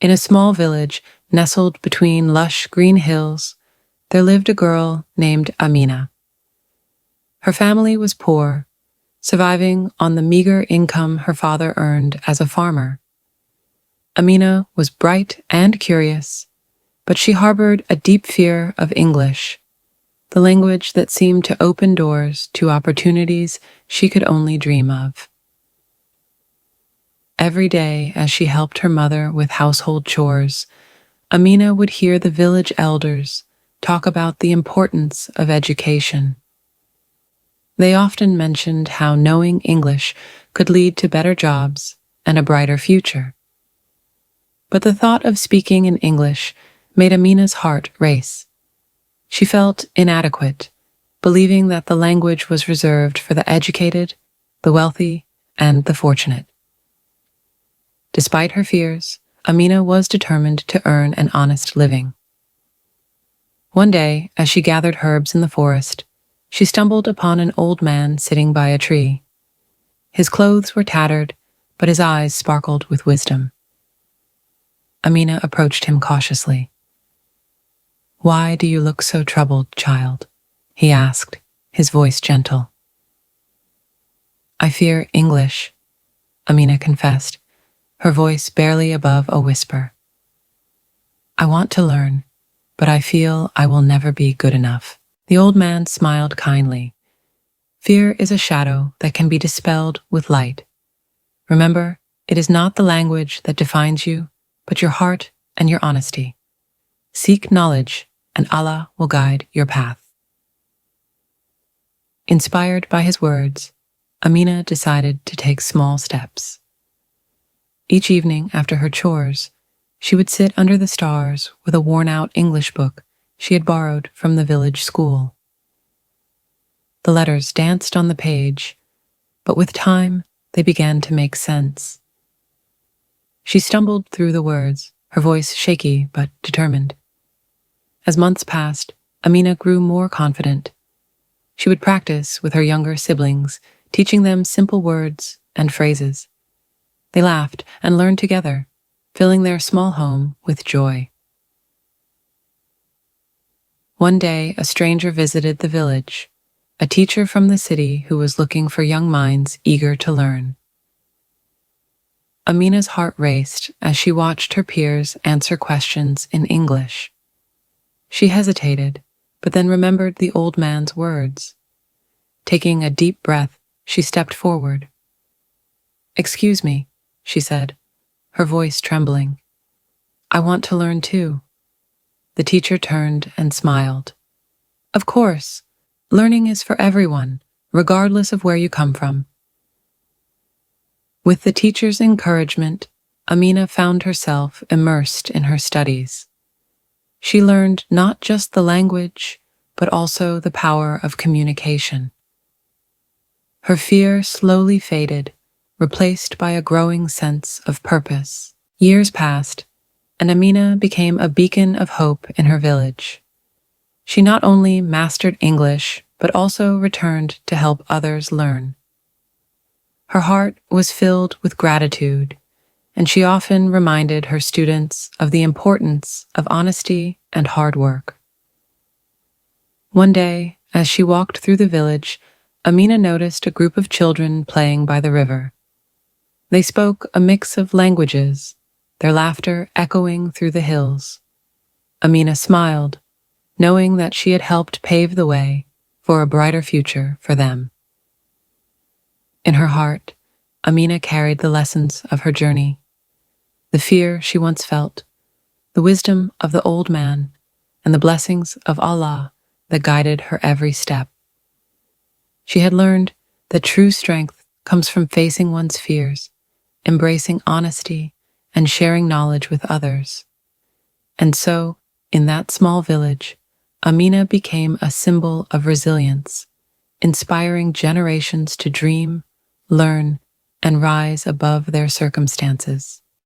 In a small village nestled between lush green hills, there lived a girl named Amina. Her family was poor, surviving on the meager income her father earned as a farmer. Amina was bright and curious, but she harbored a deep fear of English, the language that seemed to open doors to opportunities she could only dream of. Every day, as she helped her mother with household chores, Amina would hear the village elders talk about the importance of education. They often mentioned how knowing English could lead to better jobs and a brighter future. But the thought of speaking in English made Amina's heart race. She felt inadequate, believing that the language was reserved for the educated, the wealthy, and the fortunate. Despite her fears, Amina was determined to earn an honest living. One day, as she gathered herbs in the forest, she stumbled upon an old man sitting by a tree. His clothes were tattered, but his eyes sparkled with wisdom. Amina approached him cautiously. "Why do you look so troubled, child?" he asked, his voice gentle. "I fear English," Amina confessed, her voice barely above a whisper. "I want to learn, but I feel I will never be good enough." The old man smiled kindly. "Fear is a shadow that can be dispelled with light. Remember, it is not the language that defines you, but your heart and your honesty. Seek knowledge, and Allah will guide your path." Inspired by his words, Amina decided to take small steps. Each evening after her chores, she would sit under the stars with a worn-out English book she had borrowed from the village school. The letters danced on the page, but with time they began to make sense. She stumbled through the words, her voice shaky but determined. As months passed, Amina grew more confident. She would practice with her younger siblings, teaching them simple words and phrases. They laughed and learned together, filling their small home with joy. One day, a stranger visited the village, a teacher from the city who was looking for young minds eager to learn. Amina's heart raced as she watched her peers answer questions in English. She hesitated, but then remembered the old man's words. Taking a deep breath, she stepped forward. "Excuse me," she said, her voice trembling. "I want to learn too." The teacher turned and smiled. "Of course, learning is for everyone, regardless of where you come from." With the teacher's encouragement, Amina found herself immersed in her studies. She learned not just the language, but also the power of communication. Her fear slowly faded, replaced by a growing sense of purpose. Years passed, and Amina became a beacon of hope in her village. She not only mastered English, but also returned to help others learn. Her heart was filled with gratitude, and she often reminded her students of the importance of honesty and hard work. One day, as she walked through the village, Amina noticed a group of children playing by the river. They spoke a mix of languages, their laughter echoing through the hills. Amina smiled, knowing that she had helped pave the way for a brighter future for them. In her heart, Amina carried the lessons of her journey, the fear she once felt, the wisdom of the old man, and the blessings of Allah that guided her every step. She had learned that true strength comes from facing one's fears, embracing honesty, and sharing knowledge with others. And so, in that small village, Amina became a symbol of resilience, inspiring generations to dream, learn, and rise above their circumstances.